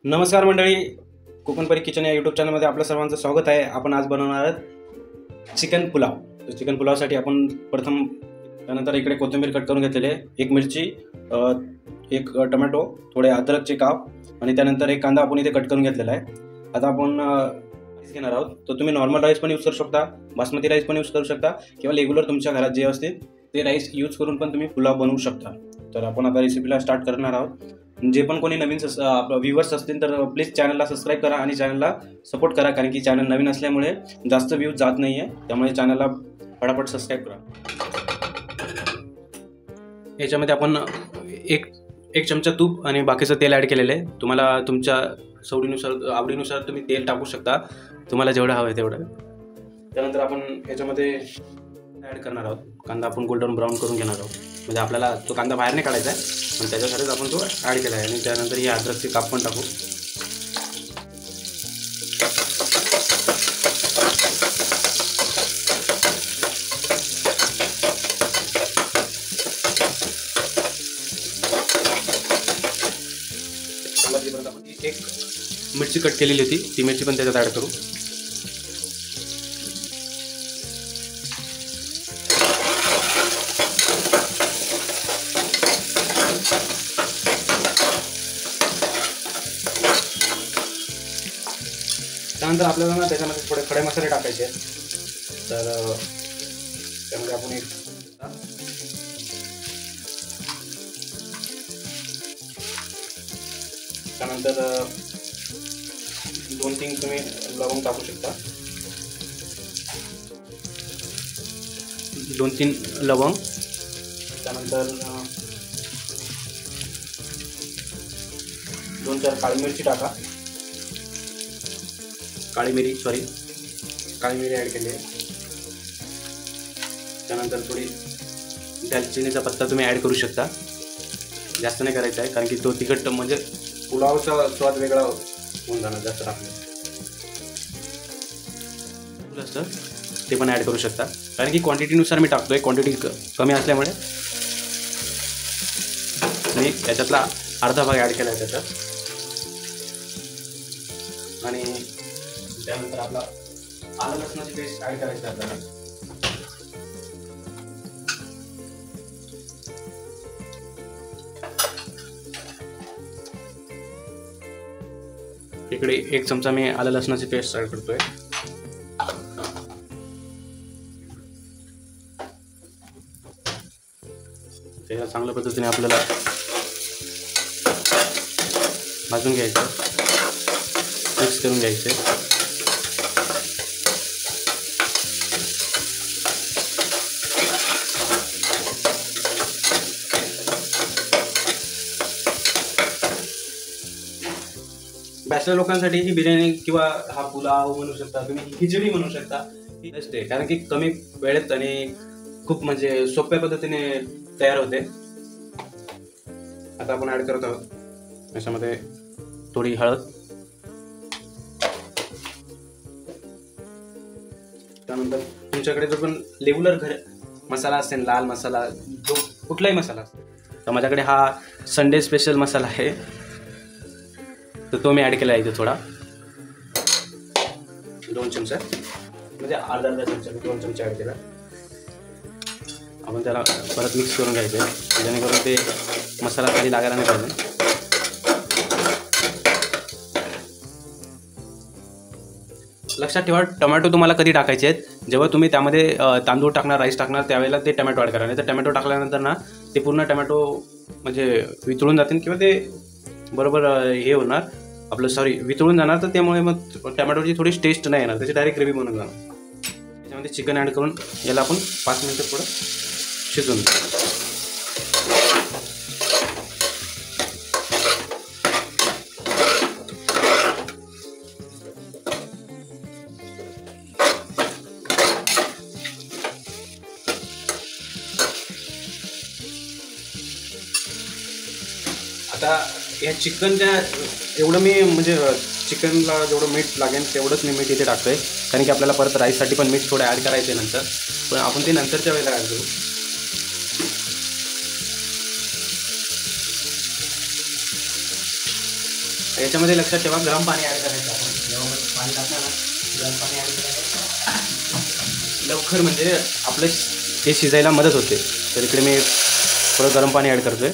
नमस्कार मंडळी, कोकणपरी किचन या यूट्यूब चॅनलमध्ये आपल्या सर्वांचं स्वागत आहे. आपण आज बनवणार आहोत चिकन पुलाव. तर चिकन पुलावसाठी आपण प्रथम त्यानंतर इकडे कोथिंबीर कट करून घेतलेली आहे, एक मिरची, एक टोमॅटो, थोडे अद्रकचे काप आणि त्यानंतर एक कांदा आपण इथे कट करून घेतलेला आहे. आता आपण राईस घेणार आहोत. तर तुम्ही नॉर्मल राईस पण यूज करू शकता, बासमती राईस पण यूज करू शकता किंवा रेग्युलर तुमच्या घरात जे असते ते राईस यूज करून पण तुम्ही पुलाव बनवू शकता. तर आपण आता रेसिपीला स्टार्ट करणार आहोत. जे पण कोणी नवीन व्ह्यूवर्स असतील तर प्लीज चॅनलला सबस्क्राईब करा आणि चॅनलला सपोर्ट करा, कारण की चॅनल नवीन असल्यामुळे जास्त व्ह्यूज जात नाही आहे. त्यामुळे चॅनलला फटाफट सबस्क्राईब करा. याच्यामध्ये आपण एक चमचा तूप आणि बाकीचं तेल ॲड केलेलं आहे. तुम्हाला तुमच्या आवडीनुसार तुम्ही तेल टाकू शकता, तुम्हाला जेवढं हवं आहे तेवढं. त्यानंतर आपण याच्यामध्ये ॲड करणार आहोत कांदा. आपण गोल्डन ब्राऊन करून घेणार आहोत, म्हणजे आपल्याला तो कांदा बाहेर नाही काढायचा आहे, पण त्याच्यासाठीच आपण तो ॲड केला आहे. आणि त्यानंतर ही अद्रकचे काप पण टाकू. आपण एक मिरची कट केलेली होती, ती मिरची पण त्याच्यात ॲड करू. त्यानंतर आपल्याला ना त्याच्यामध्ये थोडे खडे मसाले टाकायचे आहेत. तर त्यामध्ये आपण एक त्यानंतर 2-3 तुम्ही लवंग टाकू शकता. 2-3 लवंग. त्यानंतर 2-4 काळी मिरची टाका. काळी मिरी ॲड केली आहे. त्यानंतर थोडी दालचिनीचा पत्ता तुम्ही ॲड करू शकता, जास्त नाही करायचा आहे, कारण की तो तिखट म्हणजे पुलावचा स्वाद वेगळा होऊन जाणार जास्त टाकलं असतं. ते पण ॲड करू शकता, कारण की क्वांटिटीनुसार मी टाकतोय, क्वांटिटी कमी असल्यामुळे मी त्याच्यातला अर्धा भाग ॲड केला आहे त्याच्यात. आणि त्यानंतर आपला आलं लसणाची पेस्ट ॲड करायची आपल्याला. इकडे 1 चमचा मी आलं लसणाची पेस्ट ॲड करतोय. त्याला चांगल्या पद्धतीने आपल्याला भाजून घ्यायचं, मिक्स करून घ्यायचे. बॅचलर लोकांसाठी ही बिर्याणी किंवा हा पुलाव म्हणू शकता तुम्ही, खिचडी म्हणू शकता, ही बेस्ट आहे, कारण की कमी वेळेत आणि खूप म्हणजे सोप्या पद्धतीने तयार होते. आता आपण ॲड करत आहोत याच्यामध्ये थोडी हळद. त्यानंतर तुमच्याकडे जो पण रेग्युलर मसाला असेल, लाल मसाला, जो कुठलाही मसाला असेल, तर माझ्याकडे हा संडे स्पेशल मसाला आहे, तर तो मी ॲड केला आहे इथे थोडा. 2 चमचे म्हणजे अर्धा चमचा, 2 चमचे ॲड केला. आपण त्याला परत मिक्स करून घ्यायचं आहे, जेणेकरून ते मसाला खाली लागायला नाही पाहिजे. लक्षात ठेवा, टोमॅटो तुम्हाला कधी टाकायचे आहेत, जेव्हा तुम्ही त्यामध्ये तांदूळ टाकणार, राईस टाकणार, त्यावेळेला ते टोमॅटो ॲड करा. नाही तर टोमॅटो टाकल्यानंतर ना ते पूर्ण टोमॅटो म्हणजे वितळून जातील किंवा ते बरोबर हे होणार वितळून जाणार. तर त्यामुळे मग टोमॅटोची थोडी टेस्ट नाही येणार, त्याची डायरेक्ट ग्रेव्ही बनून जाणार. त्याच्यामध्ये चिकन ॲड करून याला आपण 5 मिनटं थोडं शिजवून घेऊ. आता या चिकनच्या एवढं मी म्हणजे चिकनला जेवढं मीठ लागेल तेवढंच मी मीठ इथे टाकतोय, कारण की आपल्याला परत राईससाठी पण मीठ थोडं ॲड करायचं आहे नंतर, पण आपण ते नंतरच्या वेळेला ॲड करू. याच्यामध्ये लक्षात ठेवा गरम पाणी ॲड करायचं. आपण जेव्हा पण पाणी टाकणार ना गरम पाणी ॲड करायचं लवकर, म्हणजे आपलं हे शिजायला मदत होते. तर इकडे मी थोडं गरम पाणी ॲड करतोय.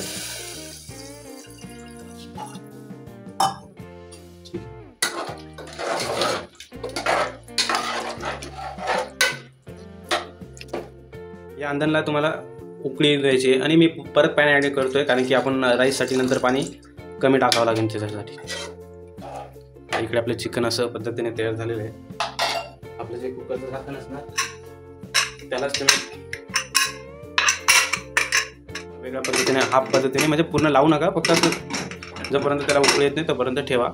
या अंदाजला तुम्हाला उकळी द्यायची आणि मी परत पाणी ॲड करतोय कारण की आपण राईससाठी नंतर पाणी कमी टाकावं लागेल त्याच्यासाठी. इकडे आपलं चिकन असं पद्धतीने तयार झालेलं आहे. आपलं जे कुकरचं झाकण असणार त्यालाच तुम्ही वेगळ्या पद्धतीने हाफ पद्धतीने, म्हणजे पूर्ण लावू नका, फक्त जोपर्यंत त्याला उकळी येत नाही तोपर्यंत ठेवा.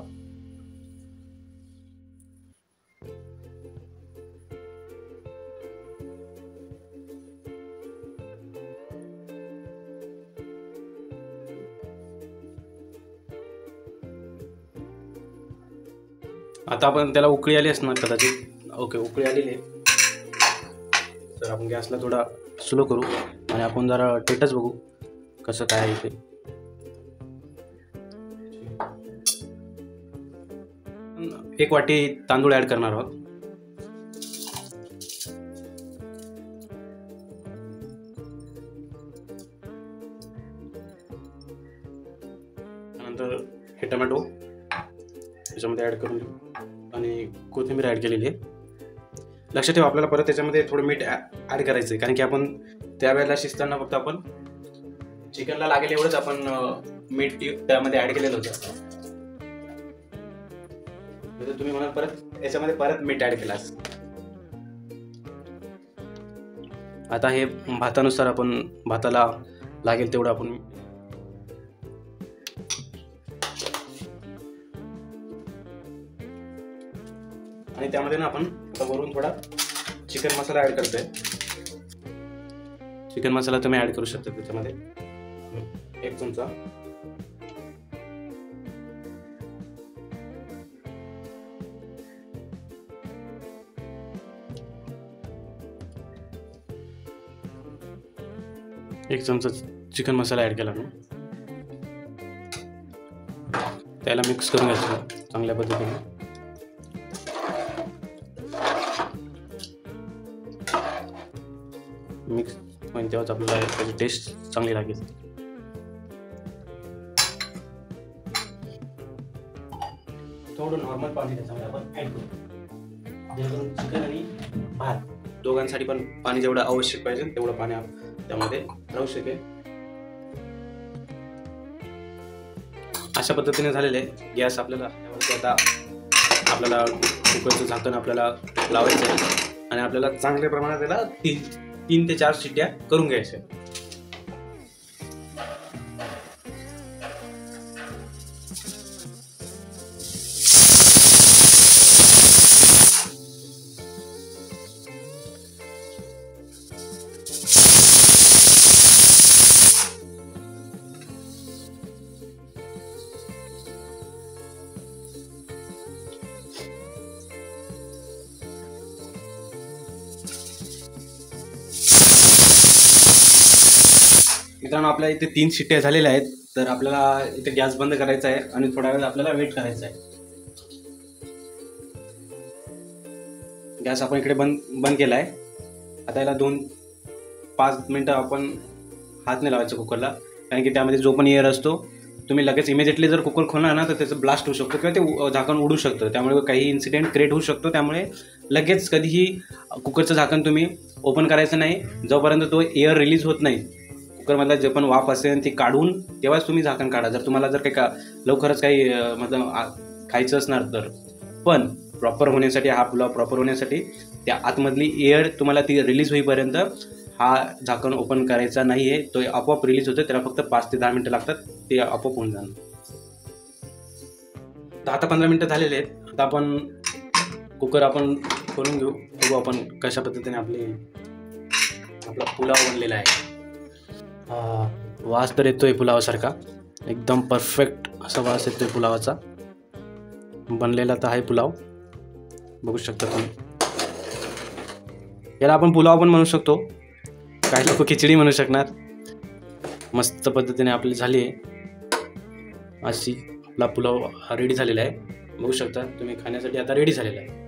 आता आपण त्याला उकळी आली असणार कदाचित. ओके, उकळी आलेली आहे. तर आपण गॅसला थोडा स्लो करू आणि आपण जरा टेटच बघू कसं काय आहे ते. एक वाटी तांदूळ ॲड करणार आहोत. त्यानंतर हे टोमॅटो त्याच्यामध्ये ॲड करून देऊ आणि कोथिंबीर ॲड केलेली आहे. लक्षात ठेवा आपल्याला परत त्याच्यामध्ये थोडं मीठ ॲड करायचं आहे कारण की आपण त्यावेळेला शिजताना फक्त आपण चिकनला लागेल एवढंच आपण मीठ त्यामध्ये ॲड केलेलं होतं. तुम्ही म्हणाल परत याच्यामध्ये परत मीठ ॲड केलं. आता हे भातानुसार आपण भाताला लागेल तेवढं आपण आणि त्यामध्ये ना आपण वरून थोडा चिकन मसाला ॲड करतोय. चिकन मसाला तुम्ही ॲड करू शकता त्याच्यामध्ये 1 चमचा. चिकन मसाला ॲड केला मी. त्याला मिक्स करून घ्यायचं चांगल्या पद्धतीने. मिक्स म्हणजे तेव्हाच आपल्याला त्याची टेस्ट चांगली लागेल. थोडं नॉर्मल पाणी त्याच्यामध्ये आपण ॲड करू जेणेकरून चिकन आणि भात दोघांसाठी पण पाणी जेवढं आवश्यक पाहिजे तेवढं पाणी त्यामध्ये राहू शकेल. अशा पद्धतीने झालेले गॅस आपल्याला आता आपल्याला कुकरचं झाकण आपल्याला लावायचं आहे आणि आपल्याला चांगल्या प्रमाणात त्याला 3 ते 4 शिट्ट्या करून घ्यायच्या. मित्रांनो आपल्या इथे 3 शिट्ट्या झालेल्या आहेत. तर आपल्याला इथे गॅस बंद करायचा आहे आणि थोडा वेळ आपल्याला वेट करायचा आहे. गॅस आपण इकडे बंद केला आहे. आता याला 2-5 मिनटं आपण हात नाही लावायचं कुकरला कारण की त्यामध्ये जो पण एअर असतो तुम्ही लगेच इमिजिएटली जर कुकर खोलला ना तर त्याचं ब्लास्ट होऊ शकतो किंवा ते झाकण उडू शकतं. त्यामुळे काही इन्सिडेंट क्रिएट होऊ शकतो. त्यामुळे लगेच कधीही कुकरचं झाकण तुम्ही ओपन करायचं नाही जोपर्यंत तो एअर रिलीज होत नाही. कुकरमधला जे पण वाफ असेल ती काढून तेव्हाच तुम्ही झाकण काढा. जर तुम्हाला जर काही लवकरच काही मतलब खायचं असणार तर. पण प्रॉपर होण्यासाठी हा पुलाव प्रॉपर होण्यासाठी त्या आतमधली एअर तुम्हाला ती रिलीज होईपर्यंत हा झाकण ओपन करायचा नाही आहे. तो आपोआप रिलीज होतो. त्याला फक्त 5 ते 10 मिनटं लागतात. ते आपोआप होऊन जाणार. 10 ते 15 मिनटं झालेले आहेत. आता आपण कुकर आपण खोलून घेऊ. बघू आपण कशा पद्धतीने आपला पुलाव बनलेला आहे. वास तर येतोय पुलावासारखा. एकदम परफेक्ट असा वास येतोय पुलावाचा. बनलेला तर आहे पुलाव. बघू शकता तुम्ही. याला आपण पुलाव पण म्हणू शकतो. काही लोक खिचडी म्हणू शकणार. मस्त पद्धतीने आपली झाली आहे अशी आपला पुलाव हा रेडी झालेला आहे. बघू शकता तुम्ही, खाण्यासाठी आता रेडी झालेला आहे.